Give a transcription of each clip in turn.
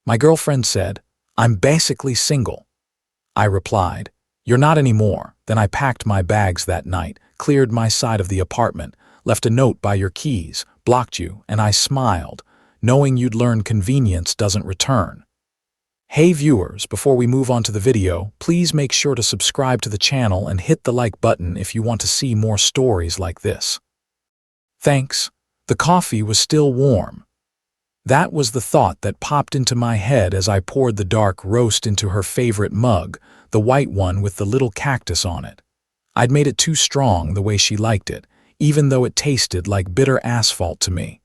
My girlfriend said, "I'm basically single." I replied, "You're not anymore." Then I packed my bags that night, cleared my side of the apartment, left a note by your keys, blocked you, and I smiled, knowing you'd learn convenience doesn't return. Hey viewers, before we move on to the video, please make sure to subscribe to the channel and hit the like button if you want to see more stories like this. Thanks. The coffee was still warm. That was the thought that popped into my head as I poured the dark roast into her favorite mug, the white one with the little cactus on it. I'd made it too strong the way she liked it, even though it tasted like bitter asphalt to me.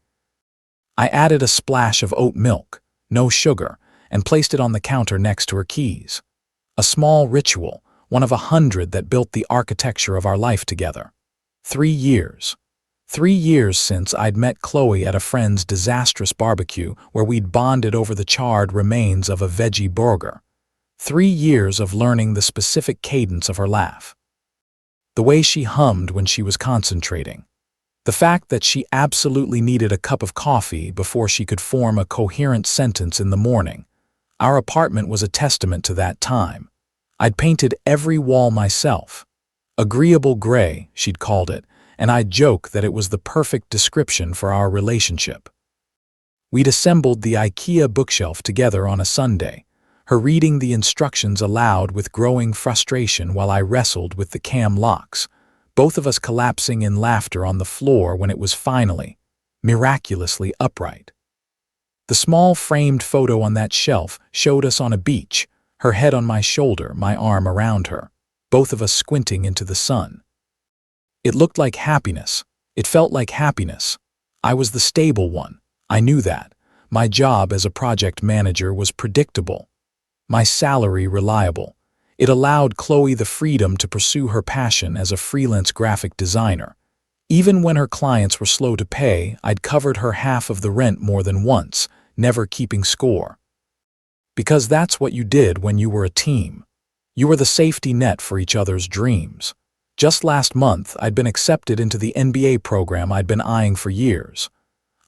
I added a splash of oat milk, no sugar, and placed it on the counter next to her keys. A small ritual, one of 100 that built the architecture of our life together. 3 years. 3 years since I'd met Qley at a friend's disastrous barbecue where we'd bonded over the charred remains of a veggie burger. 3 years of learning the specific cadence of her laugh. The way she hummed when she was concentrating. The fact that she absolutely needed a cup of coffee before she could form a coherent sentence in the morning. Our apartment was a testament to that time. I'd painted every wall myself. Agreeable gray, she'd called it, and I'd joke that it was the perfect description for our relationship. We'd assembled the IKEA bookshelf together on a Sunday, her reading the instructions aloud with growing frustration while I wrestled with the cam locks, both of us collapsing in laughter on the floor when it was finally, miraculously upright. The small framed photo on that shelf showed us on a beach, her head on my shoulder, my arm around her, both of us squinting into the sun. It looked like happiness. It felt like happiness. I was the stable one. I knew that. My job as a project manager was predictable. My salary reliable. It allowed Qley the freedom to pursue her passion as a freelance graphic designer. Even when her clients were slow to pay, I'd covered her half of the rent more than once, never keeping score. Because that's what you did when you were a team. You were the safety net for each other's dreams. Just last month, I'd been accepted into the MBA program I'd been eyeing for years.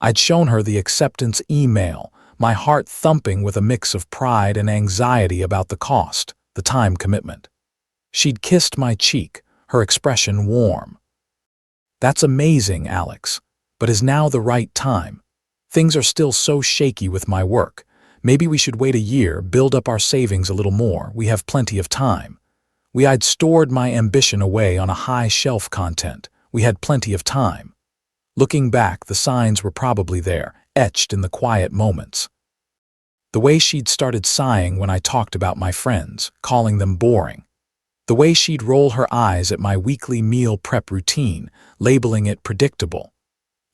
I'd shown her the acceptance email, my heart thumping with a mix of pride and anxiety about the cost, the time commitment. She'd kissed my cheek, her expression warm. "That's amazing, Alex, but is now the right time? Things are still so shaky with my work. Maybe we should wait a year, build up our savings a little more. We have plenty of time." I'd stored my ambition away on a high shelf content. We had plenty of time. Looking back, the signs were probably there, etched in the quiet moments. The way she'd started sighing when I talked about my friends, calling them boring. The way she'd roll her eyes at my weekly meal prep routine, labeling it predictable.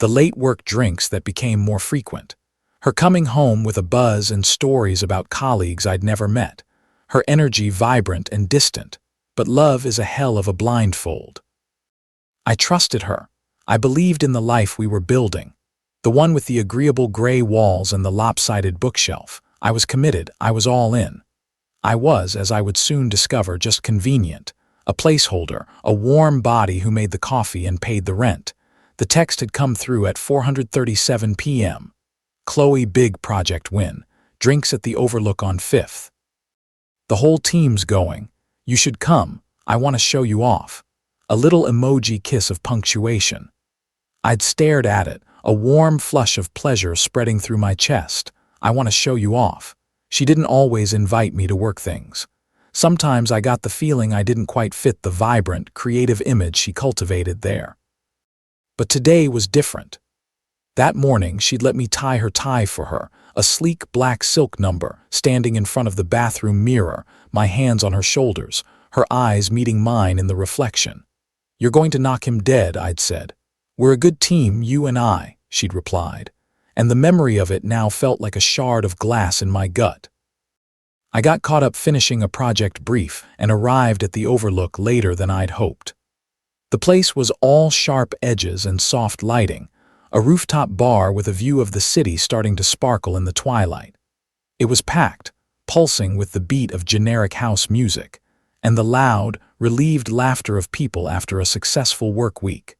The late work drinks that became more frequent. Her coming home with a buzz and stories about colleagues I'd never met. Her energy vibrant and distant. But love is a hell of a blindfold. I trusted her. I believed in the life we were building. The one with the agreeable gray walls and the lopsided bookshelf. I was committed. I was all in. I was, as I would soon discover, just convenient. A placeholder, a warm body who made the coffee and paid the rent. The text had come through at 4:37 p.m. Qley big project win. Drinks at the Overlook on 5th. The whole team's going. You should come. I want to show you off. A little emoji kiss of punctuation. I'd stared at it, a warm flush of pleasure spreading through my chest. I want to show you off. She didn't always invite me to work things. Sometimes I got the feeling I didn't quite fit the vibrant, creative image she cultivated there. But today was different. That morning, she'd let me tie her tie for her, a sleek black silk number, standing in front of the bathroom mirror, my hands on her shoulders, her eyes meeting mine in the reflection. "You're going to knock him dead," I'd said. "We're a good team, you and I," she'd replied, and the memory of it now felt like a shard of glass in my gut. I got caught up finishing a project brief and arrived at the Overlook later than I'd hoped. The place was all sharp edges and soft lighting, a rooftop bar with a view of the city starting to sparkle in the twilight. It was packed, pulsing with the beat of generic house music, and the loud, relieved laughter of people after a successful work week.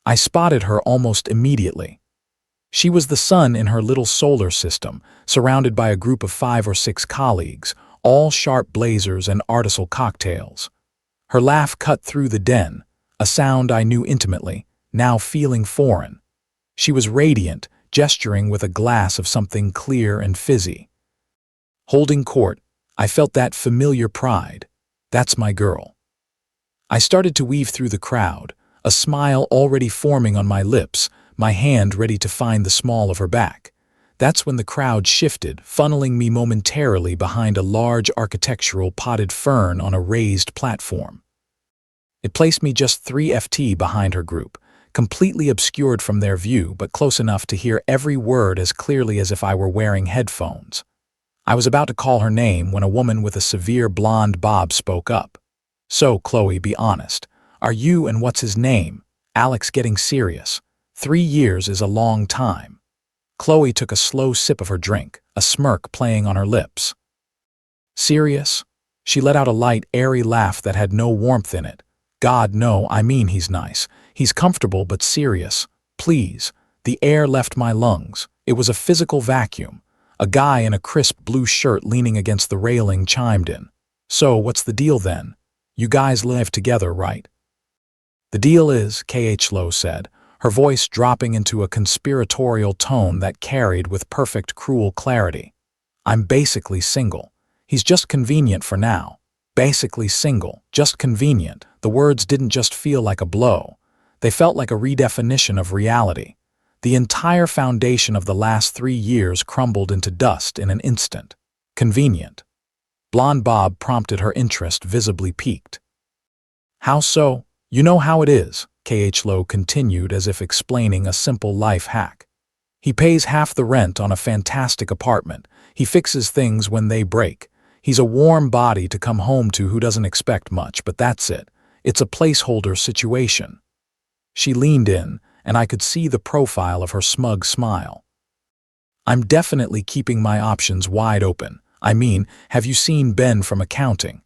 I spotted her almost immediately. She was the sun in her little solar system, surrounded by a group of 5 or 6 colleagues, all sharp blazers and artisanal cocktails. Her laugh cut through the den, a sound I knew intimately, now feeling foreign. She was radiant, gesturing with a glass of something clear and fizzy. Holding court, I felt that familiar pride. That's my girl. I started to weave through the crowd, a smile already forming on my lips, my hand ready to find the small of her back. That's when the crowd shifted, funneling me momentarily behind a large architectural potted fern on a raised platform. It placed me just 3 ft behind her group, completely obscured from their view but close enough to hear every word as clearly as if I were wearing headphones. I was about to call her name when a woman with a severe blonde bob spoke up. "So, Qley, be honest. Are you and what's his name, Alex, getting serious? 3 years is a long time." Qley took a slow sip of her drink, a smirk playing on her lips. "Serious?" She let out a light, airy laugh that had no warmth in it. "God, no, I mean he's nice. He's comfortable but serious. Please." The air left my lungs. It was a physical vacuum. A guy in a crisp blue shirt leaning against the railing chimed in. "So, what's the deal then? You guys live together, right?" "The deal is," Qley said, her voice dropping into a conspiratorial tone that carried with perfect cruel clarity. "I'm basically single. He's just convenient for now. Basically single, just convenient." The words didn't just feel like a blow. They felt like a redefinition of reality. The entire foundation of the last 3 years crumbled into dust in an instant. Convenient. Blonde Bob prompted, her interest visibly piqued. "How so?" "You know how it is," Qley continued as if explaining a simple life hack. "He pays half the rent on a fantastic apartment. He fixes things when they break. He's a warm body to come home to who doesn't expect much, but that's it. It's a placeholder situation." She leaned in, and I could see the profile of her smug smile. "I'm definitely keeping my options wide open. I mean, have you seen Ben from accounting?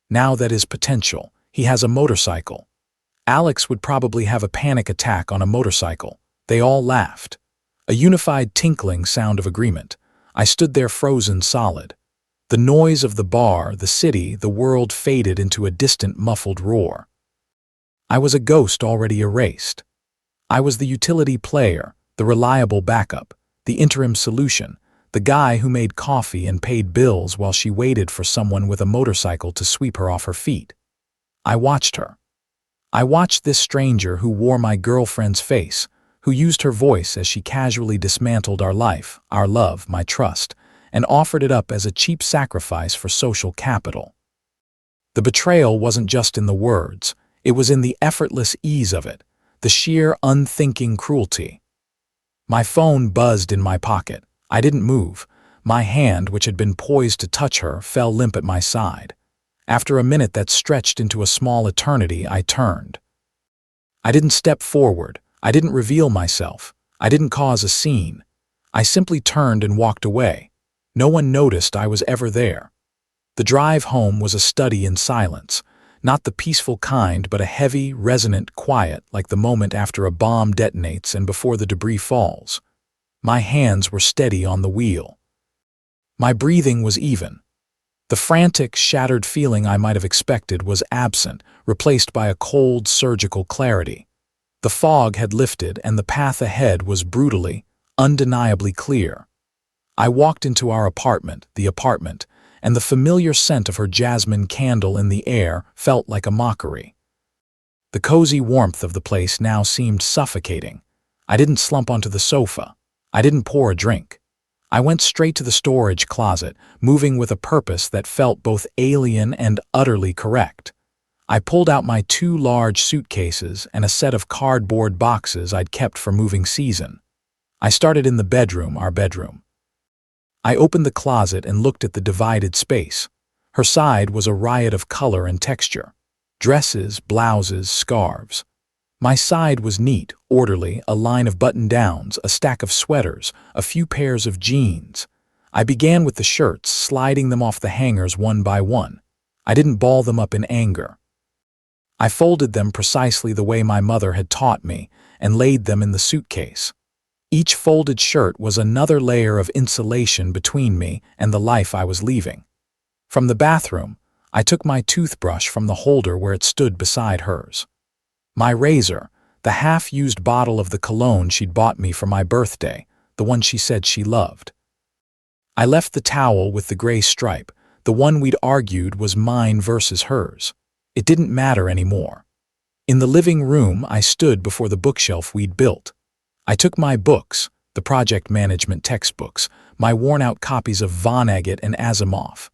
Now that is potential. He has a motorcycle. Alex would probably have a panic attack on a motorcycle." They all laughed. A unified tinkling sound of agreement. I stood there frozen solid. The noise of the bar, the city, the world faded into a distant muffled roar. I was a ghost already erased. I was the utility player, the reliable backup, the interim solution, the guy who made coffee and paid bills while she waited for someone with a motorcycle to sweep her off her feet. I watched her. I watched this stranger who wore my girlfriend's face, who used her voice as she casually dismantled our life, our love, my trust, and offered it up as a cheap sacrifice for social capital. The betrayal wasn't just in the words, it was in the effortless ease of it, the sheer unthinking cruelty. My phone buzzed in my pocket. I didn't move. My hand, which had been poised to touch her, fell limp at my side. After a minute that stretched into a small eternity, I turned. I didn't step forward. I didn't reveal myself. I didn't cause a scene. I simply turned and walked away. No one noticed I was ever there. The drive home was a study in silence, not the peaceful kind, but a heavy, resonant quiet like the moment after a bomb detonates and before the debris falls. My hands were steady on the wheel. My breathing was even. The frantic, shattered feeling I might have expected was absent, replaced by a cold, surgical clarity. The fog had lifted and the path ahead was brutally, undeniably clear. I walked into our apartment, and the familiar scent of her jasmine candle in the air felt like a mockery. The cozy warmth of the place now seemed suffocating. I didn't slump onto the sofa. I didn't pour a drink. I went straight to the storage closet, moving with a purpose that felt both alien and utterly correct. I pulled out my 2 large suitcases and a set of cardboard boxes I'd kept for moving season. I started in the bedroom, our bedroom. I opened the closet and looked at the divided space. Her side was a riot of color and texture. Dresses, blouses, scarves. My side was neat, orderly, a line of button-downs, a stack of sweaters, a few pairs of jeans. I began with the shirts, sliding them off the hangers one by one. I didn't ball them up in anger. I folded them precisely the way my mother had taught me and laid them in the suitcase. Each folded shirt was another layer of insulation between me and the life I was leaving. From the bathroom, I took my toothbrush from the holder where it stood beside hers. My razor, the half-used bottle of the cologne she'd bought me for my birthday, the one she said she loved. I left the towel with the gray stripe, the one we'd argued was mine versus hers. It didn't matter anymore. In the living room, I stood before the bookshelf we'd built. I took my books, the project management textbooks, my worn-out copies of Vonnegut and Asimov.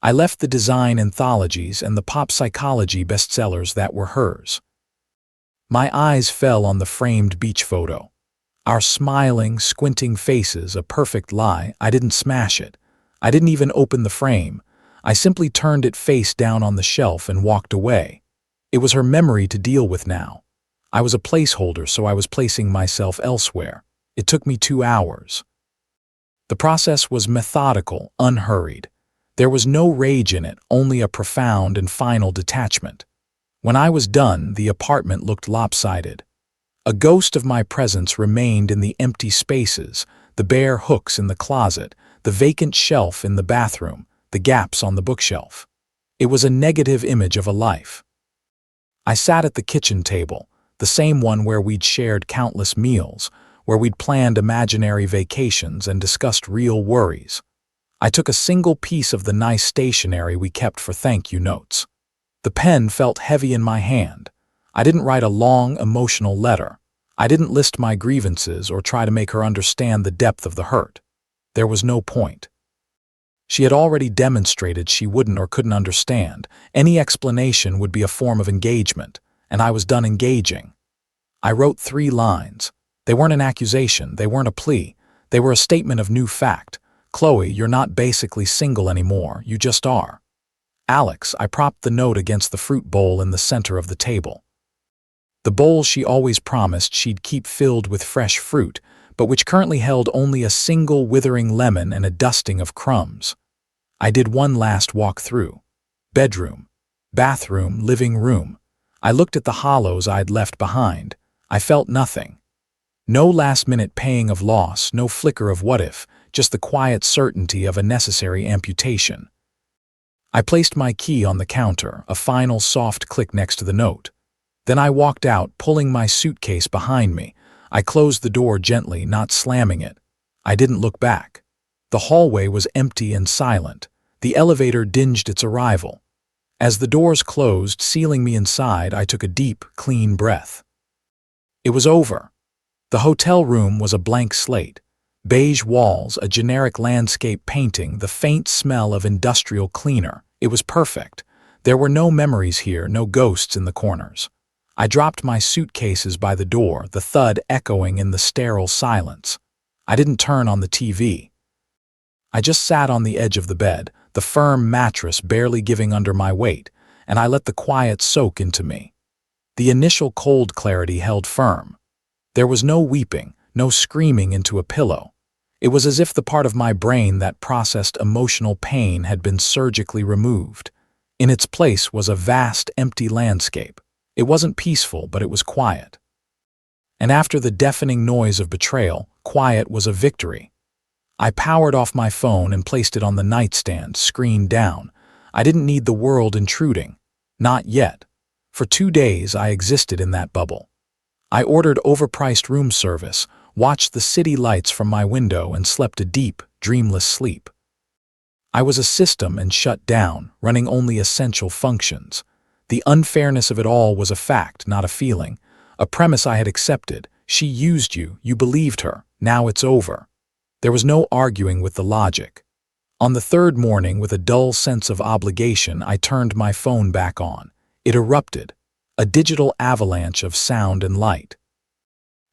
I left the design anthologies and the pop psychology bestsellers that were hers. My eyes fell on the framed beach photo. Our smiling, squinting faces, a perfect lie. I didn't smash it. I didn't even open the frame. I simply turned it face down on the shelf and walked away. It was her memory to deal with now. I was a placeholder, so I was placing myself elsewhere. It took me 2 hours. The process was methodical, unhurried. There was no rage in it, only a profound and final detachment. When I was done, the apartment looked lopsided. A ghost of my presence remained in the empty spaces, the bare hooks in the closet, the vacant shelf in the bathroom, the gaps on the bookshelf. It was a negative image of a life. I sat at the kitchen table, the same one where we'd shared countless meals, where we'd planned imaginary vacations and discussed real worries. I took a single piece of the nice stationery we kept for thank you notes. The pen felt heavy in my hand. I didn't write a long, emotional letter. I didn't list my grievances or try to make her understand the depth of the hurt. There was no point. She had already demonstrated she wouldn't or couldn't understand. Any explanation would be a form of engagement, and I was done engaging. I wrote 3 lines. They weren't an accusation, they weren't a plea. They were a statement of new fact. Qley, you're not basically single anymore, you just are. Alex, I propped the note against the fruit bowl in the center of the table. The bowl she always promised she'd keep filled with fresh fruit, but which currently held only a single withering lemon and a dusting of crumbs. I did one last walk through. Bedroom, bathroom, living room. I looked at the hollows I'd left behind. I felt nothing. No last-minute pang of loss, no flicker of what if, just the quiet certainty of a necessary amputation. I placed my key on the counter, a final soft click next to the note. Then I walked out, pulling my suitcase behind me. I closed the door gently, not slamming it. I didn't look back. The hallway was empty and silent. The elevator dinged its arrival. As the doors closed, sealing me inside, I took a deep, clean breath. It was over. The hotel room was a blank slate. Beige walls, a generic landscape painting, the faint smell of industrial cleaner. It was perfect. There were no memories here, no ghosts in the corners. I dropped my suitcases by the door, the thud echoing in the sterile silence. I didn't turn on the TV. I just sat on the edge of the bed, the firm mattress barely giving under my weight, and I let the quiet soak into me. The initial cold clarity held firm. There was no weeping, no screaming into a pillow. It was as if the part of my brain that processed emotional pain had been surgically removed. In its place was a vast, empty landscape. It wasn't peaceful, but it was quiet. And after the deafening noise of betrayal, quiet was a victory. I powered off my phone and placed it on the nightstand, screen down. I didn't need the world intruding. Not yet. For 2 days, I existed in that bubble. I ordered overpriced room service, watched the city lights from my window, and slept a deep, dreamless sleep. I was a system and shut down, running only essential functions. The unfairness of it all was a fact, not a feeling. A premise I had accepted. She used you, you believed her, now it's over. There was no arguing with the logic. On the 3rd morning, with a dull sense of obligation, I turned my phone back on. It erupted, a digital avalanche of sound and light.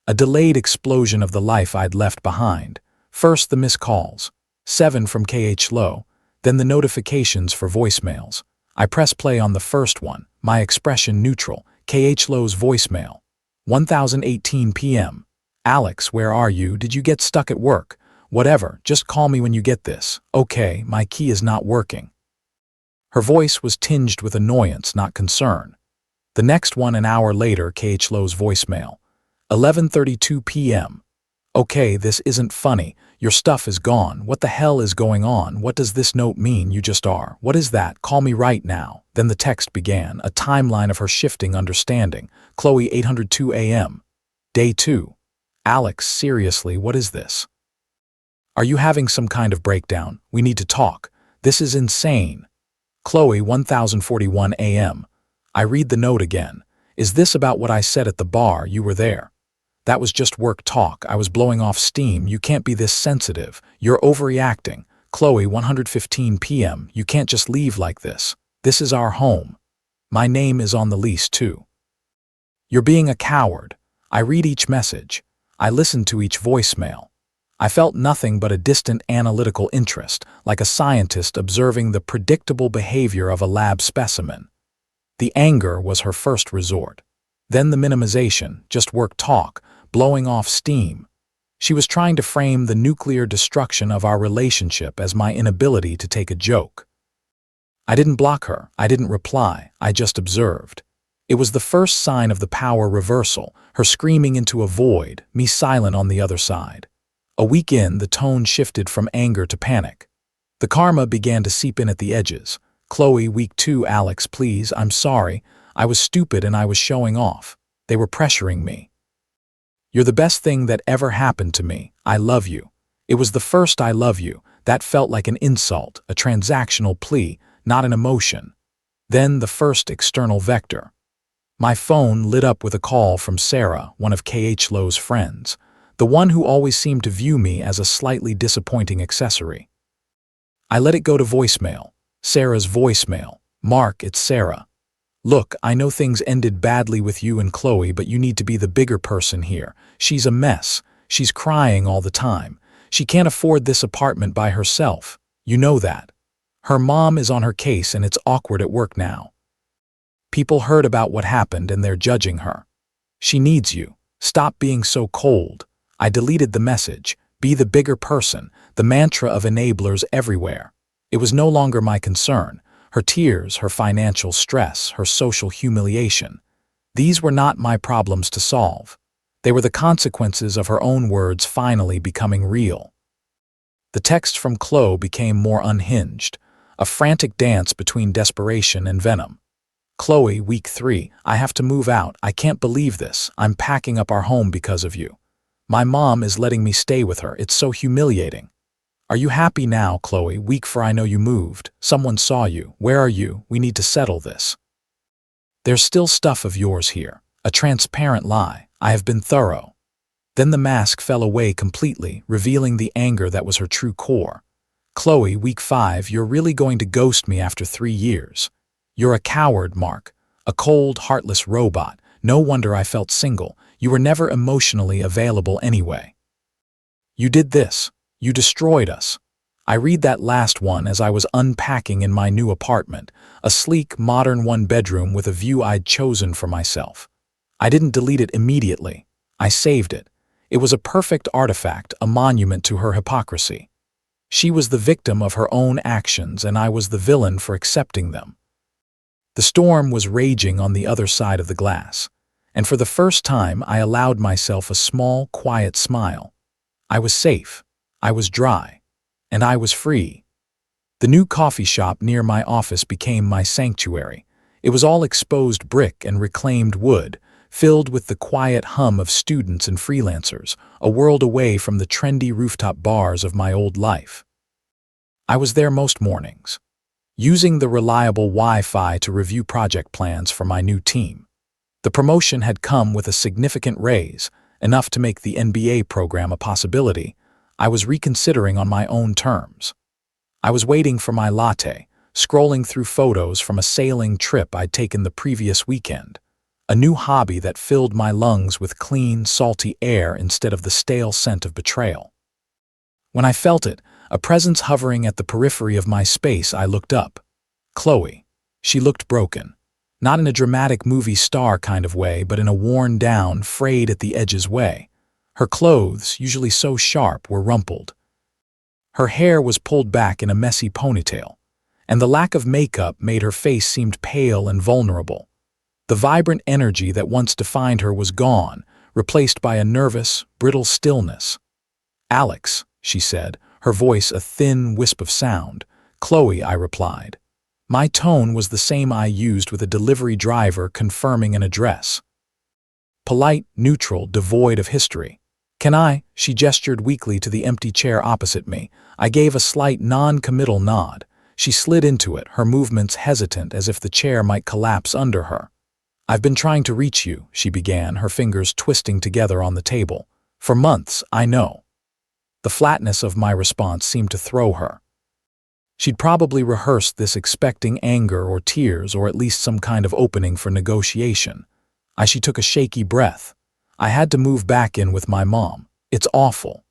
A delayed explosion of the life I'd left behind. First the missed calls, 7 from Qley, then the notifications for voicemails. I press play on the first one, my expression neutral, Qley's voicemail. 1018 p.m. Alex, where are you? Did you get stuck at work? Whatever, just call me when you get this. Okay, my key is not working. Her voice was tinged with annoyance, not concern. The next one an hour later, Qley's voicemail. 11:32 p.m. Okay, this isn't funny. Your stuff is gone. What the hell is going on? What does this note mean? You just are. What is that? Call me right now. Then the text began, a timeline of her shifting understanding. Qley, 802 a.m. Day 2. Alex, seriously, what is this? Are you having some kind of breakdown? We need to talk. This is insane. Qley, 1041 a.m. I read the note again. Is this about what I said at the bar? You were there. That was just work talk. I was blowing off steam. You can't be this sensitive. You're overreacting. Qley, 115 p.m. You can't just leave like this. This is our home. My name is on the lease too. You're being a coward. I read each message. I listen to each voicemail. I felt nothing but a distant analytical interest, like a scientist observing the predictable behavior of a lab specimen. The anger was her first resort. Then the minimization, just work talk, blowing off steam. She was trying to frame the nuclear destruction of our relationship as my inability to take a joke. I didn't block her. I didn't reply. I just observed. It was the first sign of the power reversal, her screaming into a void, me silent on the other side. A week in, the tone shifted from anger to panic. The karma began to seep in at the edges. Qley, week 2, Alex, please, I'm sorry. I was stupid and I was showing off. They were pressuring me. You're the best thing that ever happened to me. I love you. It was the first I love you. That felt like an insult, a transactional plea, not an emotion. Then the first external vector. My phone lit up with a call from Sarah, one of Qley's friends, the one who always seemed to view me as a slightly disappointing accessory. I let it go to voicemail. Sarah's voicemail. Mark, it's Sarah. Look, I know things ended badly with you and Qley, but you need to be the bigger person here. She's a mess. She's crying all the time. She can't afford this apartment by herself. You know that. Her mom is on her case and it's awkward at work now. People heard about what happened and they're judging her. She needs you. Stop being so cold. I deleted the message. Be the bigger person, the mantra of enablers everywhere. It was no longer my concern. Her tears, her financial stress, her social humiliation. These were not my problems to solve. They were the consequences of her own words finally becoming real. The text from Qley became more unhinged, a frantic dance between desperation and venom. Qley, week 3, I have to move out. I can't believe this. I'm packing up our home because of you. My mom is letting me stay with her. It's so humiliating. Are you happy now, Qley? Week 4, I know you moved. Someone saw you. Where are you? We need to settle this. There's still stuff of yours here. A transparent lie. I have been thorough. Then the mask fell away completely, revealing the anger that was her true core. Qley, week 5, you're really going to ghost me after 3 years. You're a coward, Mark. A cold, heartless robot. No wonder I felt single. You were never emotionally available anyway. You did this. You destroyed us. I read that last one as I was unpacking in my new apartment, a sleek, modern one-bedroom with a view I'd chosen for myself. I didn't delete it immediately. I saved it. It was a perfect artifact, a monument to her hypocrisy. She was the victim of her own actions, and I was the villain for accepting them. The storm was raging on the other side of the glass, and for the first time I allowed myself a small, quiet smile. I was safe. I was dry, and I was free. The new coffee shop near my office became my sanctuary. It was all exposed brick and reclaimed wood, filled with the quiet hum of students and freelancers, a world away from the trendy rooftop bars of my old life. I was there most mornings, using the reliable Wi-Fi to review project plans for my new team. The promotion had come with a significant raise, enough to make the MBA program a possibility. I was reconsidering on my own terms. I was waiting for my latte, scrolling through photos from a sailing trip I'd taken the previous weekend, a new hobby that filled my lungs with clean, salty air instead of the stale scent of betrayal. When I felt it, a presence hovering at the periphery of my space, I looked up. Qley. She looked broken. Not in a dramatic movie star kind of way, but in a worn-down, frayed at the edges way. Her clothes, usually so sharp, were rumpled. Her hair was pulled back in a messy ponytail, and the lack of makeup made her face seem pale and vulnerable. The vibrant energy that once defined her was gone, replaced by a nervous, brittle stillness. Alex, she said, her voice a thin wisp of sound. Qley, I replied. My tone was the same I used with a delivery driver confirming an address. Polite, neutral, devoid of history. Can I? She gestured weakly to the empty chair opposite me. I gave a slight non-committal nod. She slid into it, her movements hesitant as if the chair might collapse under her. I've been trying to reach you, she began, her fingers twisting together on the table. For months, I know. The flatness of my response seemed to throw her. She'd probably rehearsed this expecting anger or tears or at least some kind of opening for negotiation. She took a shaky breath. I had to move back in with my mom. It's awful.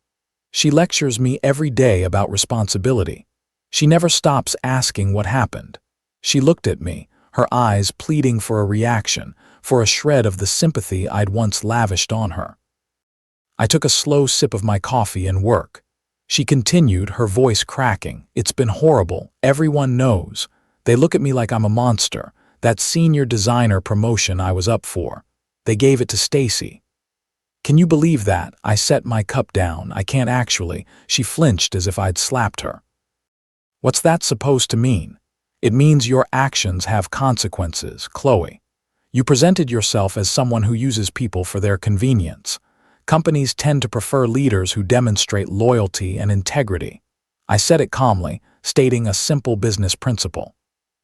She lectures me every day about responsibility. She never stops asking what happened. She looked at me, her eyes pleading for a reaction, for a shred of the sympathy I'd once lavished on her. I took a slow sip of my coffee and work. She continued, her voice cracking. It's been horrible. Everyone knows. They look at me like I'm a monster. That senior designer promotion I was up for. They gave it to Stacy. Can you believe that? I set my cup down. I can't actually. She flinched as if I'd slapped her. What's that supposed to mean? It means your actions have consequences, Qley. You presented yourself as someone who uses people for their convenience. Companies tend to prefer leaders who demonstrate loyalty and integrity. I said it calmly, stating a simple business principle.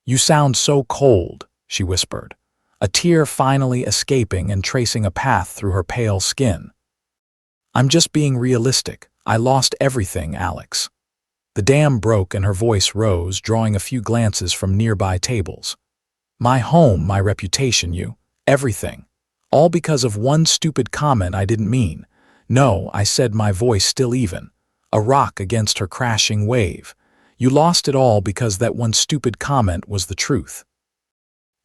You sound so cold, she whispered, a tear finally escaping and tracing a path through her pale skin. I'm just being realistic. I lost everything, Alex. The dam broke and her voice rose, drawing a few glances from nearby tables. My home, my reputation, everything. All because of one stupid comment I didn't mean. No, I said, my voice still even. A rock against her crashing wave. You lost it all because that one stupid comment was the truth.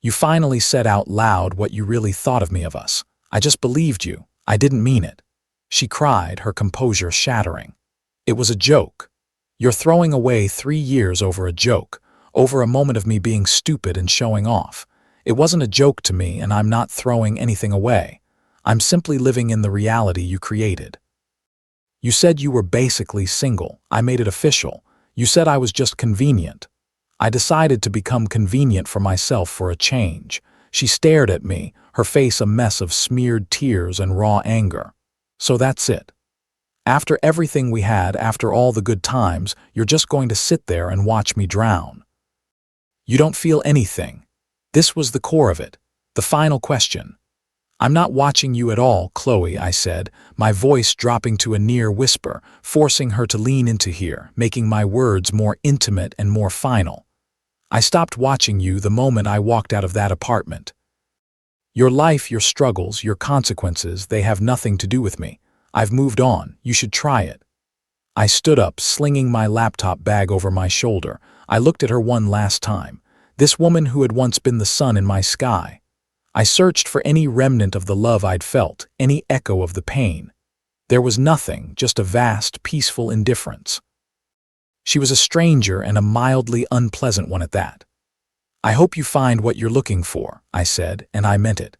You finally said out loud what you really thought of me, of us. I just believed you. I didn't mean it. She cried, her composure shattering. It was a joke. You're throwing away 3 years over a joke, over a moment of me being stupid and showing off. It wasn't a joke to me, and I'm not throwing anything away. I'm simply living in the reality you created. You said you were basically single. I made it official. You said I was just convenient. I decided to become convenient for myself for a change. She stared at me, her face a mess of smeared tears and raw anger. So that's it. After everything we had, after all the good times, you're just going to sit there and watch me drown. You don't feel anything. This was the core of it, the final question. I'm not watching you at all, Qley, I said, my voice dropping to a near whisper, forcing her to lean into here, making my words more intimate and more final. I stopped watching you the moment I walked out of that apartment. Your life, your struggles, your consequences, they have nothing to do with me. I've moved on. You should try it. I stood up, slinging my laptop bag over my shoulder. I looked at her one last time. This woman who had once been the sun in my sky. I searched for any remnant of the love I'd felt, any echo of the pain. There was nothing, just a vast, peaceful indifference. She was a stranger and a mildly unpleasant one at that. I hope you find what you're looking for, I said, and I meant it.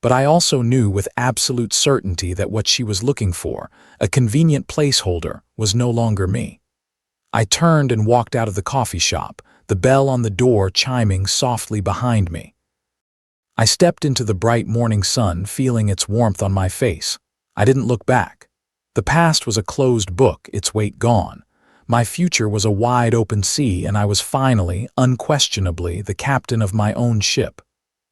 But I also knew with absolute certainty that what she was looking for, a convenient placeholder, was no longer me. I turned and walked out of the coffee shop, the bell on the door chiming softly behind me. I stepped into the bright morning sun, feeling its warmth on my face. I didn't look back. The past was a closed book, its weight gone. My future was a wide open sea, and I was finally, unquestionably, the captain of my own ship.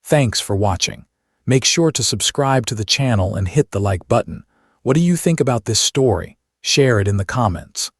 Thanks for watching. Make sure to subscribe to the channel and hit the like button. What do you think about this story? Share it in the comments.